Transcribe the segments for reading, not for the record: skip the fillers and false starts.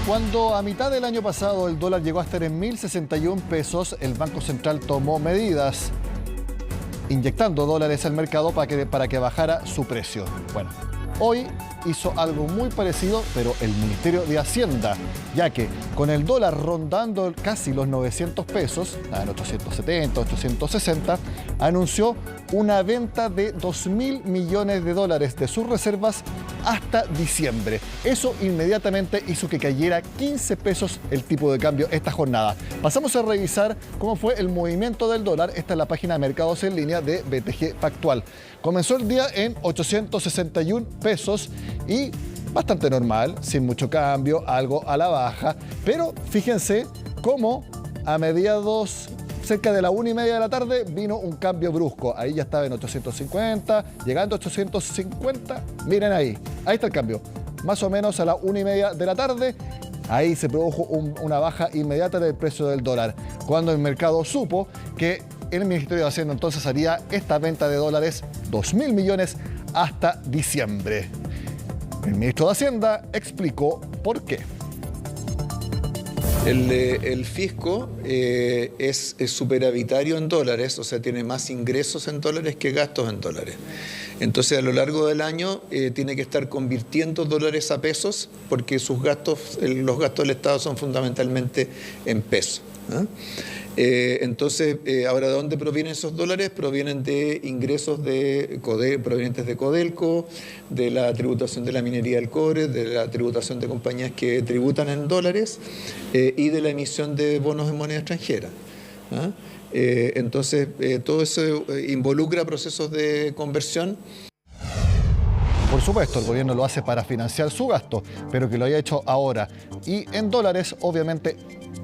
Cuando a mitad del año pasado el dólar llegó a estar en 1.061 pesos, el Banco Central tomó medidas, inyectando dólares al mercado para que bajara su precio. Bueno, hoy hizo algo muy parecido, pero el Ministerio de Hacienda, ya que con el dólar rondando casi los 900 pesos, en 870, 860, anunció una venta de 2.000 millones de dólares de sus reservas hasta diciembre. Eso inmediatamente hizo que cayera 15 pesos el tipo de cambio esta jornada. Pasamos a revisar cómo fue el movimiento del dólar. Esta es la página de mercados en línea de BTG Pactual. Comenzó el día en 861 pesos y bastante normal, sin mucho cambio, algo a la baja. Pero fíjense cómo a mediados, cerca de la 1:30 de la tarde, vino un cambio brusco. Ahí ya estaba en 850, llegando a 850. Miren ahí está el cambio. Más o menos a la 1:30 de la tarde, ahí se produjo una baja inmediata del precio del dólar. Cuando el mercado supo que el Ministerio de Hacienda entonces haría esta venta de dólares, 2.000 millones hasta diciembre. El ministro de Hacienda explicó por qué. El fisco es superavitario en dólares, o sea, tiene más ingresos en dólares que gastos en dólares. Entonces, a lo largo del año tiene que estar convirtiendo dólares a pesos porque los gastos del Estado son fundamentalmente en pesos, ¿no? Entonces, ahora, ¿de dónde provienen esos dólares? Provienen de ingresos provenientes de Codelco, de la tributación de la minería del cobre, de la tributación de compañías que tributan en dólares y de la emisión de bonos en moneda extranjera, ¿ah? Entonces, todo eso involucra procesos de conversión. Por supuesto, el gobierno lo hace para financiar su gasto, pero que lo haya hecho ahora y en dólares, obviamente,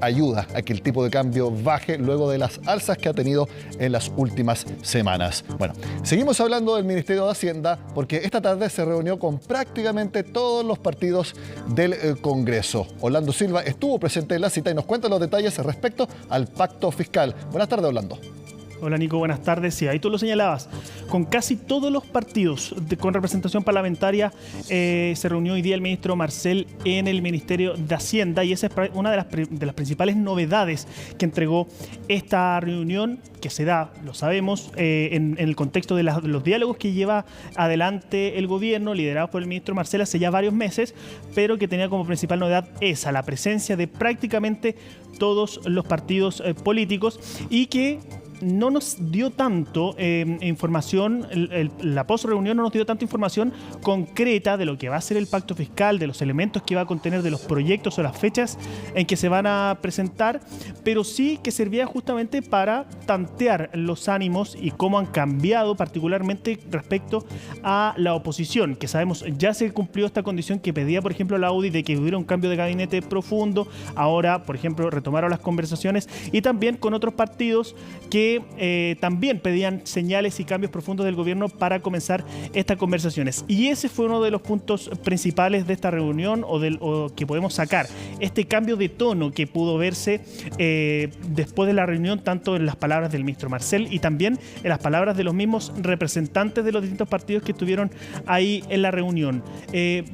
ayuda a que el tipo de cambio baje luego de las alzas que ha tenido en las últimas semanas. Bueno, seguimos hablando del Ministerio de Hacienda porque esta tarde se reunió con prácticamente todos los partidos del Congreso. Orlando Silva estuvo presente en la cita y nos cuenta los detalles respecto al pacto fiscal. Buenas tardes, Orlando. Hola Nico, buenas tardes. Sí, ahí tú lo señalabas. Con casi todos los partidos con representación parlamentaria se reunió hoy día el ministro Marcel en el Ministerio de Hacienda y esa es una de las principales novedades que entregó esta reunión que se da, lo sabemos, en el contexto de los diálogos que lleva adelante el gobierno liderado por el ministro Marcel hace ya varios meses, pero que tenía como principal novedad esa, la presencia de prácticamente todos los partidos políticos y que no nos dio tanto información, la post-reunión no nos dio tanta información concreta de lo que va a ser el pacto fiscal, de los elementos que va a contener, de los proyectos o las fechas en que se van a presentar, pero sí que servía justamente para tantear los ánimos y cómo han cambiado particularmente respecto a la oposición, que sabemos ya se cumplió esta condición que pedía, por ejemplo, la UDI de que hubiera un cambio de gabinete profundo. Ahora, por ejemplo, retomaron las conversaciones y también con otros partidos que también pedían señales y cambios profundos del gobierno para comenzar estas conversaciones. Y ese fue uno de los puntos principales de esta reunión o que podemos sacar. Este cambio de tono que pudo verse después de la reunión, tanto en las palabras del ministro Marcel y también en las palabras de los mismos representantes de los distintos partidos que estuvieron ahí en la reunión. En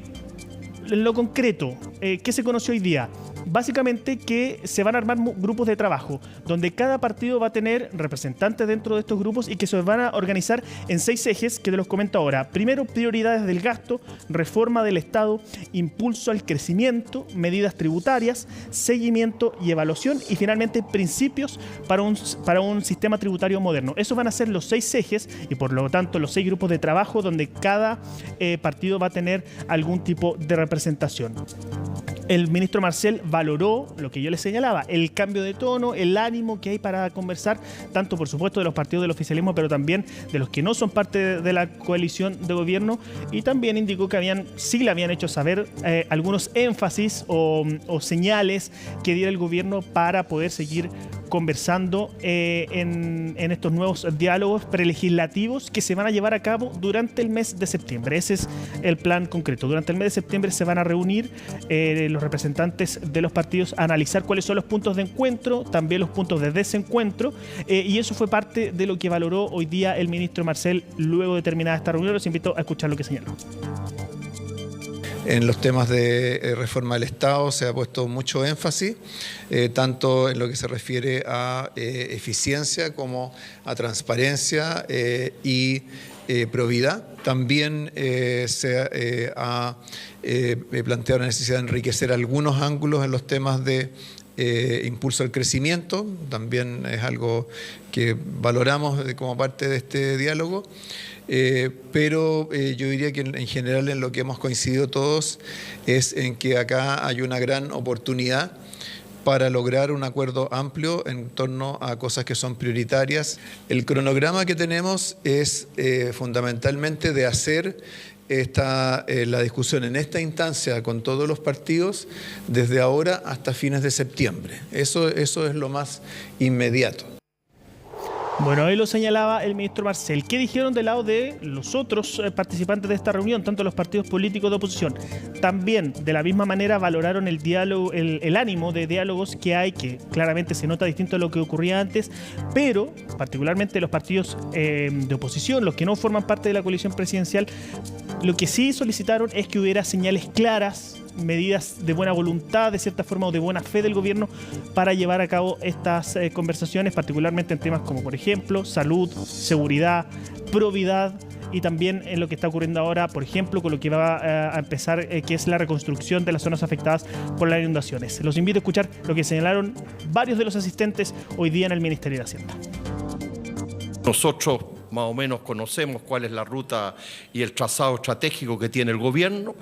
lo concreto, ¿qué se conoció hoy día? Básicamente que se van a armar grupos de trabajo donde cada partido va a tener representantes dentro de estos grupos y que se van a organizar en 6 ejes que te los comento ahora. Primero, prioridades del gasto, reforma del Estado, impulso al crecimiento, medidas tributarias, seguimiento y evaluación y finalmente principios para un sistema tributario moderno. Esos van a ser los 6 ejes y por lo tanto los 6 grupos de trabajo donde cada partido va a tener algún tipo de representación. El ministro Marcel valoró lo que yo les señalaba, el cambio de tono, el ánimo que hay para conversar, tanto por supuesto de los partidos del oficialismo, pero también de los que no son parte de la coalición de gobierno, y también indicó que sí le habían hecho saber algunos énfasis o señales que diera el gobierno para poder seguir conversando en estos nuevos diálogos prelegislativos que se van a llevar a cabo durante el mes de septiembre. Ese es el plan concreto. Durante el mes de septiembre se van a reunir los representantes de los partidos a analizar cuáles son los puntos de encuentro, también los puntos de desencuentro, y eso fue parte de lo que valoró hoy día el ministro Marcel luego de terminada esta reunión. Los invito a escuchar lo que señaló. En los temas de reforma del Estado se ha puesto mucho énfasis, tanto en lo que se refiere a eficiencia como a transparencia y probidad. También se ha planteado la necesidad de enriquecer algunos ángulos en los temas de impulso al crecimiento. También es algo que valoramos como parte de este diálogo. Pero yo diría que en general en lo que hemos coincidido todos es en que acá hay una gran oportunidad para lograr un acuerdo amplio en torno a cosas que son prioritarias. El cronograma que tenemos es fundamentalmente de hacer la discusión en esta instancia con todos los partidos desde ahora hasta fines de septiembre. Eso es lo más inmediato. Bueno, ahí lo señalaba el ministro Marcel. ¿Qué dijeron del lado de los otros participantes de esta reunión, tanto los partidos políticos de oposición? También, de la misma manera, valoraron el diálogo, el ánimo de diálogos que hay, que claramente se nota distinto a lo que ocurría antes, pero particularmente los partidos de oposición, los que no forman parte de la coalición presidencial, lo que sí solicitaron es que hubiera señales claras, medidas de buena voluntad, de cierta forma, o de buena fe del gobierno para llevar a cabo estas conversaciones, particularmente en temas como, por ejemplo, salud, seguridad, probidad, y también en lo que está ocurriendo ahora, por ejemplo, con lo que va a empezar, que es la reconstrucción de las zonas afectadas por las inundaciones. Los invito a escuchar lo que señalaron varios de los asistentes hoy día en el Ministerio de Hacienda. Nosotros más o menos conocemos cuál es la ruta y el trazado estratégico que tiene el gobierno,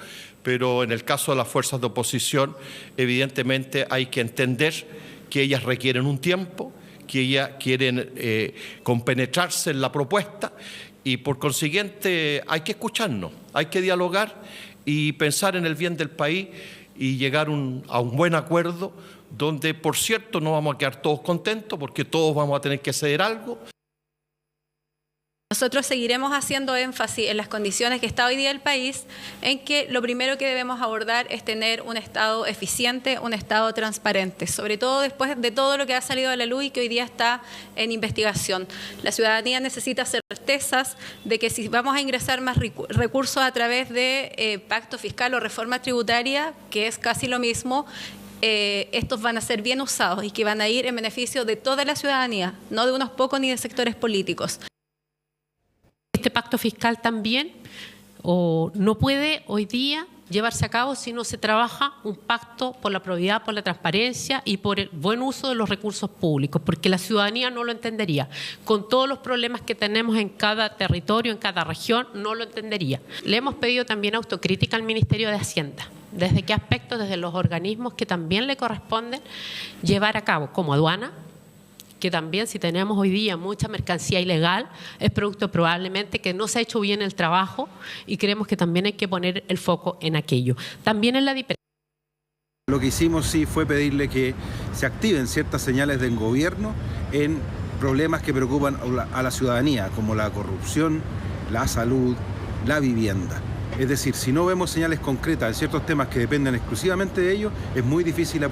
pero en el caso de las fuerzas de oposición, evidentemente hay que entender que ellas requieren un tiempo, que ellas quieren compenetrarse en la propuesta y por consiguiente hay que escucharnos, hay que dialogar y pensar en el bien del país y llegar a un buen acuerdo donde, por cierto, no vamos a quedar todos contentos porque todos vamos a tener que ceder algo. Nosotros seguiremos haciendo énfasis en las condiciones que está hoy día el país, en que lo primero que debemos abordar es tener un Estado eficiente, un Estado transparente, sobre todo después de todo lo que ha salido a la luz y que hoy día está en investigación. La ciudadanía necesita certezas de que si vamos a ingresar más recursos a través de pacto fiscal o reforma tributaria, que es casi lo mismo, estos van a ser bien usados y que van a ir en beneficio de toda la ciudadanía, no de unos pocos ni de sectores políticos. Este pacto fiscal también no puede hoy día llevarse a cabo si no se trabaja un pacto por la probidad, por la transparencia y por el buen uso de los recursos públicos, porque la ciudadanía no lo entendería. Con todos los problemas que tenemos en cada territorio, en cada región, no lo entendería. Le hemos pedido también autocrítica al Ministerio de Hacienda. ¿Desde qué aspectos? Desde los organismos que también le corresponden llevar a cabo, como aduana, que también si tenemos hoy día mucha mercancía ilegal, es producto probablemente que no se ha hecho bien el trabajo y creemos que también hay que poner el foco en aquello. También en la diferencia. Lo que hicimos sí fue pedirle que se activen ciertas señales del gobierno en problemas que preocupan a la ciudadanía, como la corrupción, la salud, la vivienda. Es decir, si no vemos señales concretas en ciertos temas que dependen exclusivamente de ellos, es muy difícil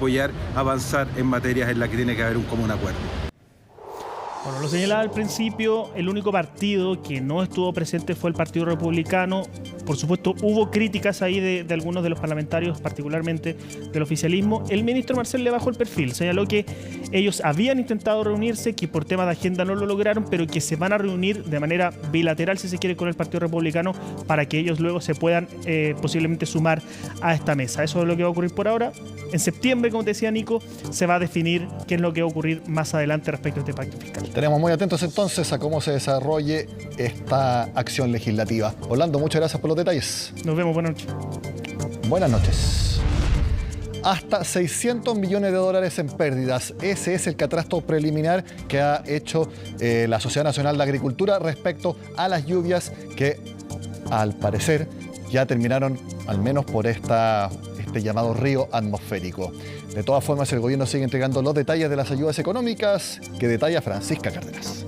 avanzar en materias en las que tiene que haber un común acuerdo. Bueno, lo señalaba al principio, el único partido que no estuvo presente fue el Partido Republicano. Por supuesto, hubo críticas ahí de algunos de los parlamentarios, particularmente del oficialismo. El ministro Marcel le bajó el perfil, señaló que ellos habían intentado reunirse, que por temas de agenda no lo lograron, pero que se van a reunir de manera bilateral, si se quiere, con el Partido Republicano para que ellos luego se puedan posiblemente sumar a esta mesa. Eso es lo que va a ocurrir por ahora. En septiembre, como te decía Nico, se va a definir qué es lo que va a ocurrir más adelante respecto a este pacto fiscal. Tenemos muy atentos entonces a cómo se desarrolle esta acción legislativa. Orlando, muchas gracias por los detalles. Nos vemos, buenas noches. Buenas noches. Hasta 600 millones de dólares en pérdidas. Ese es el catastro preliminar que ha hecho la Sociedad Nacional de Agricultura respecto a las lluvias que, al parecer, ya terminaron, al menos por este llamado río atmosférico. De todas formas, el gobierno sigue entregando los detalles de las ayudas económicas que detalla Francisca Cárdenas.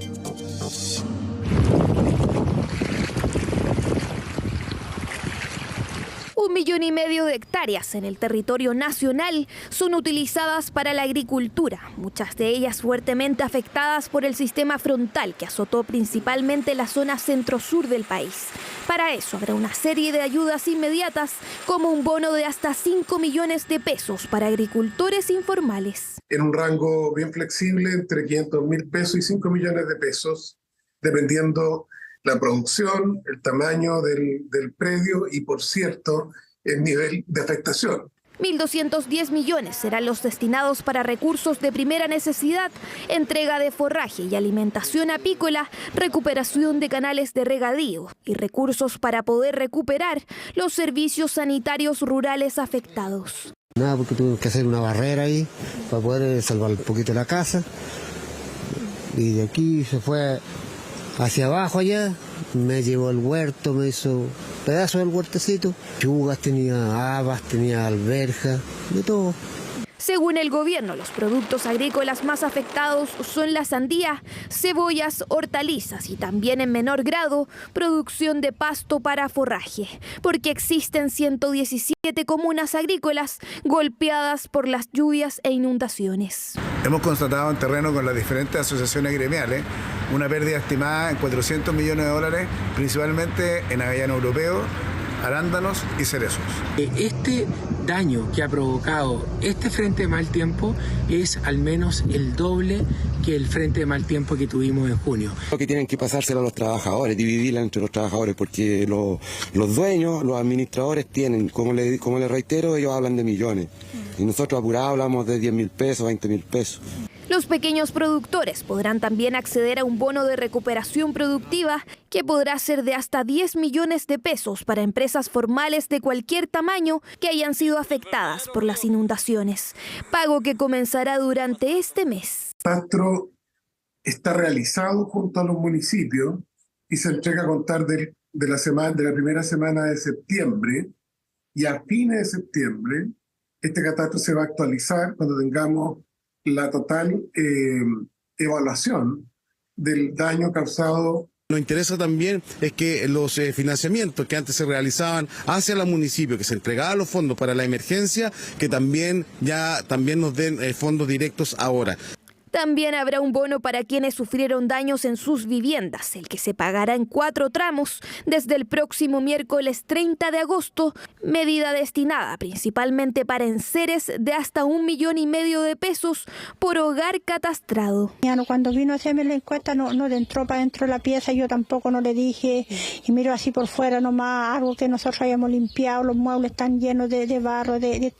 1,5 millones de hectáreas en el territorio nacional son utilizadas para la agricultura, muchas de ellas fuertemente afectadas por el sistema frontal que azotó principalmente la zona centro-sur del país. Para eso habrá una serie de ayudas inmediatas, como un bono de hasta 5 millones de pesos para agricultores informales. En un rango bien flexible entre 500.000 pesos y 5 millones de pesos, dependiendo la producción, el tamaño del predio y, por cierto, el nivel de afectación. 1.210 millones serán los destinados para recursos de primera necesidad, entrega de forraje y alimentación apícola, recuperación de canales de regadío y recursos para poder recuperar los servicios sanitarios rurales afectados. Nada, porque tuvimos que hacer una barrera ahí para poder salvar un poquito la casa. Y de aquí se fue hacia abajo allá, me llevó al huerto, me hizo pedazos del huertecito. Chugas, tenía habas, tenía alberjas, de todo. Según el gobierno, los productos agrícolas más afectados son la sandía, cebollas, hortalizas y también en menor grado producción de pasto para forraje, porque existen 117 comunas agrícolas golpeadas por las lluvias e inundaciones. Hemos constatado en terreno con las diferentes asociaciones gremiales una pérdida estimada en 400 millones de dólares, principalmente en avellano europeo, arándanos y cerezos. Este daño que ha provocado este frente de mal tiempo es al menos el doble que el frente de mal tiempo que tuvimos en junio. Lo que tienen que pasárselo a los trabajadores, dividirla entre los trabajadores, porque los dueños, los administradores tienen, como les reitero, ellos hablan de millones. Y nosotros apurados hablamos de 10.000 pesos, 20.000 pesos. Los pequeños productores podrán también acceder a un bono de recuperación productiva que podrá ser de hasta 10 millones de pesos para empresas formales de cualquier tamaño que hayan sido afectadas por las inundaciones, pago que comenzará durante este mes. El catastro está realizado junto a los municipios y se entrega a contar de la primera semana de septiembre, y a fines de septiembre este catastro se va a actualizar cuando tengamos la total evaluación del daño causado. Nos interesa también es que los financiamientos que antes se realizaban hacia los municipios, que se entregaban los fondos para la emergencia, que también nos den fondos directos ahora. También habrá un bono para quienes sufrieron daños en sus viviendas, el que se pagará en 4 tramos desde el próximo miércoles 30 de agosto, medida destinada principalmente para enseres de hasta 1,5 millones de pesos por hogar catastrado. Cuando vino a hacerme la encuesta no entró para dentro de la pieza, yo tampoco no le dije, y miro así por fuera nomás, algo que nosotros habíamos limpiado, los muebles están llenos de barro, de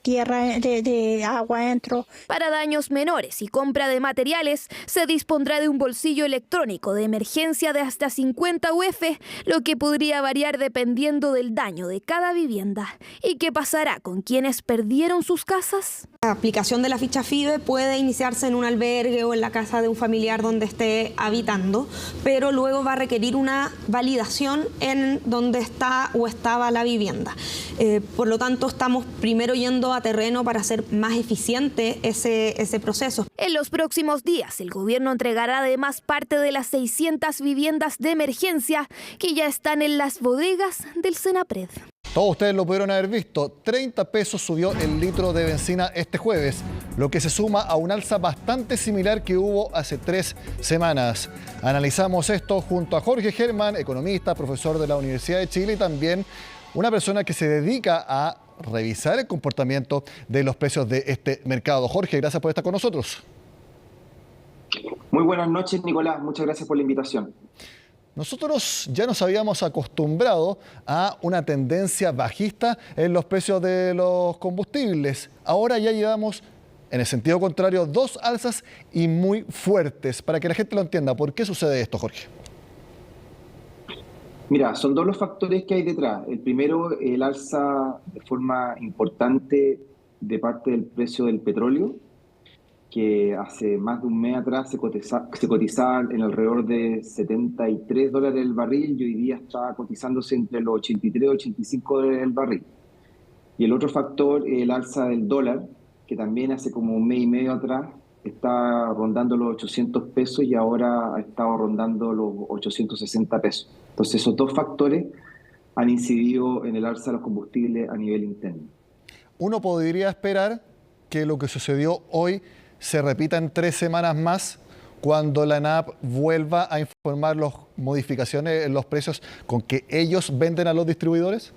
tierra, de agua dentro. Para daños menores y compra de materiales, se dispondrá de un bolsillo electrónico de emergencia de hasta 50 UF, lo que podría variar dependiendo del daño de cada vivienda. ¿Y qué pasará con quienes perdieron sus casas? La aplicación de la ficha FIBE puede iniciarse en un albergue o en la casa de un familiar donde esté habitando, pero luego va a requerir una validación en donde está o estaba la vivienda. Por lo tanto, estamos primero yendo a terreno para hacer más eficiente ese proceso. En los próximos días, el gobierno entregará además parte de las 600 viviendas de emergencia que ya están en las bodegas del Senapred. Todos ustedes lo pudieron haber visto, 30 pesos subió el litro de benzina este jueves, lo que se suma a un alza bastante similar que hubo hace 3 semanas. Analizamos esto junto a Jorge Germán, economista, profesor de la Universidad de Chile y también una persona que se dedica a revisar el comportamiento de los precios de este mercado. Jorge, gracias por estar con nosotros. Muy buenas noches, Nicolás. Muchas gracias por la invitación. Nosotros ya nos habíamos acostumbrado a una tendencia bajista en los precios de los combustibles. Ahora ya llevamos, en el sentido contrario, 2 alzas y muy fuertes. Para que la gente lo entienda, ¿por qué sucede esto, Jorge? Mira, son 2 los factores que hay detrás. El primero, el alza de forma importante de parte del precio del petróleo, que hace más de un mes atrás se cotizaba en alrededor de $73 el barril y hoy día está cotizándose entre los 83 y 85 dólares el barril. Y el otro factor, el alza del dólar, que también hace como un mes y medio atrás está rondando los 800 pesos y ahora ha estado rondando los 860 pesos. Entonces esos 2 factores han incidido en el alza de los combustibles a nivel interno. Uno podría esperar que lo que sucedió hoy se repita en 3 semanas más, cuando la ANAP vuelva a informar las modificaciones en los precios con que ellos venden a los distribuidores.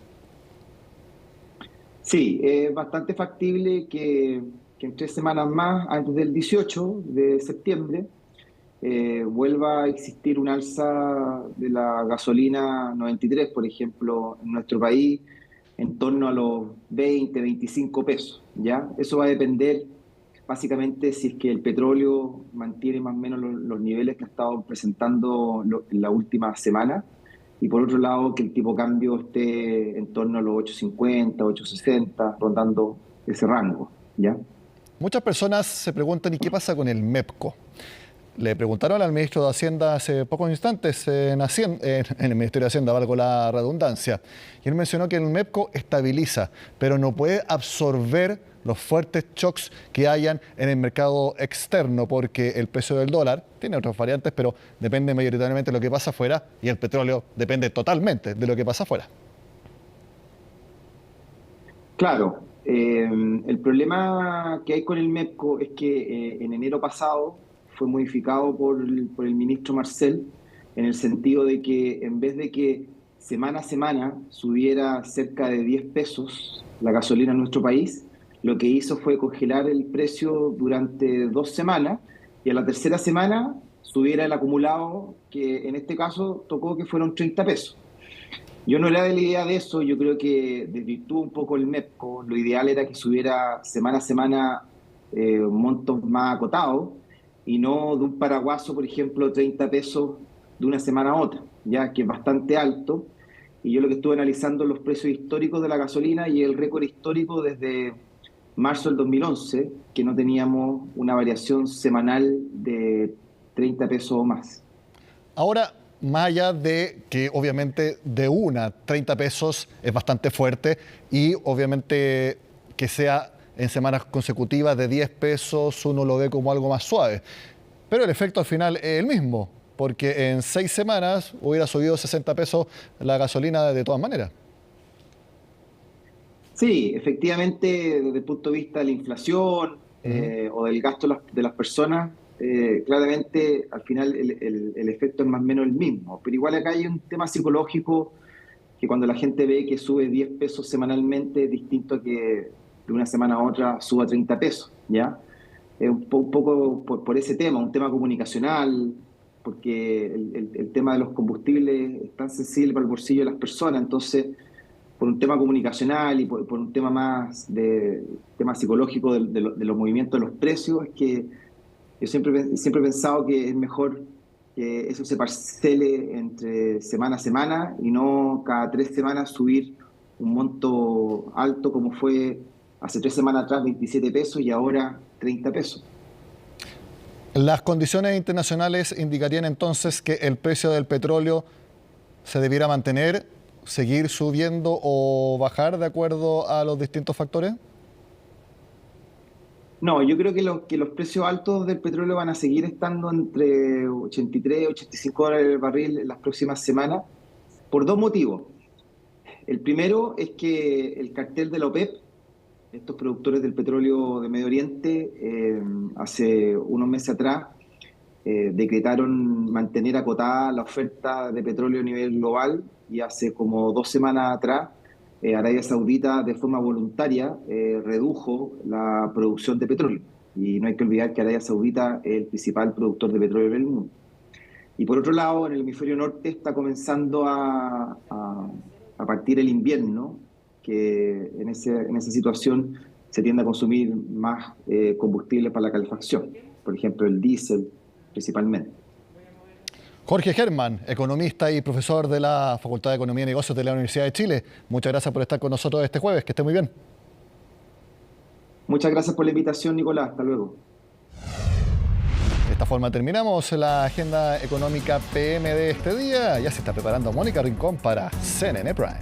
Sí, es bastante factible que en 3 semanas más, antes del 18 de septiembre, vuelva a existir un alza de la gasolina 93, por ejemplo, en nuestro país, en torno a los 20, 25 pesos, ¿ya? Eso va a depender básicamente si es que el petróleo mantiene más o menos los niveles que ha estado presentando en la última semana, y por otro lado que el tipo de cambio esté en torno a los 8.50, 8.60, rondando ese rango, ¿ya? Muchas personas se preguntan, ¿y qué pasa con el MEPCO? Le preguntaron al ministro de Hacienda hace pocos instantes en el Ministerio de Hacienda, valgo la redundancia, y él mencionó que el MEPCO estabiliza, pero no puede absorber los fuertes shocks que hayan en el mercado externo, porque el precio del dólar tiene otras variantes, pero depende mayoritariamente de lo que pasa afuera, y el petróleo depende totalmente de lo que pasa afuera. Claro, el problema que hay con el MEPCO es que en enero pasado fue modificado por el ministro Marcel, en el sentido de que en vez de que semana a semana subiera cerca de 10 pesos la gasolina en nuestro país, lo que hizo fue congelar el precio durante 2 semanas, y a la tercera semana subiera el acumulado, que en este caso tocó que fueron 30 pesos. Yo no era de la idea de eso, yo creo que desvirtuó un poco el MEPCO. Lo ideal era que subiera semana a semana montos más acotados, y no de un paraguaso, por ejemplo, 30 pesos de una semana a otra, ya que es bastante alto. Y yo lo que estuve analizando los precios históricos de la gasolina, y el récord histórico desde marzo del 2011, que no teníamos una variación semanal de 30 pesos o más. Ahora, más allá de que obviamente de 30 pesos es bastante fuerte, y obviamente que sea en semanas consecutivas de 10 pesos uno lo ve como algo más suave, pero el efecto al final es el mismo, porque en 6 semanas hubiera subido 60 pesos la gasolina de todas maneras. Sí, efectivamente, desde el punto de vista de la inflación o del gasto de las personas, claramente al final el efecto es más o menos el mismo. Pero igual acá hay un tema psicológico, que cuando la gente ve que sube 10 pesos semanalmente, es distinto a que de una semana a otra suba 30 pesos, ¿ya? Es un poco por ese tema, un tema comunicacional, porque el tema de los combustibles es tan sensible para el bolsillo de las personas. Entonces, por un tema comunicacional y por un tema más de tema psicológico de los movimientos de los precios, es que yo siempre he pensado que es mejor que eso se parcele entre semana a semana, y no cada 3 semanas subir un monto alto como fue hace 3 semanas atrás, 27 pesos, y ahora 30 pesos. Las condiciones internacionales indicarían entonces que el precio del petróleo se debiera mantener, seguir subiendo o bajar de acuerdo a los distintos factores. No, yo creo que los precios altos del petróleo van a seguir estando entre 83 y 85 dólares el barril en las próximas semanas, por 2 motivos. El primero es que el cartel de la OPEP, estos productores del petróleo de Medio Oriente, hace unos meses atrás decretaron mantener acotada la oferta de petróleo a nivel global, y hace como 2 semanas atrás Arabia Saudita de forma voluntaria redujo la producción de petróleo. Y no hay que olvidar que Arabia Saudita es el principal productor de petróleo del mundo. Y por otro lado, en el hemisferio norte está comenzando a partir el invierno, que en esa situación se tiende a consumir más combustible para la calefacción, por ejemplo el diésel principalmente. Jorge Germán, economista y profesor de la Facultad de Economía y Negocios de la Universidad de Chile, muchas gracias por estar con nosotros este jueves, que esté muy bien. Muchas gracias por la invitación, Nicolás, hasta luego. De esta forma terminamos la agenda económica PM de este día. Ya se está preparando Mónica Rincón para CNN Prime.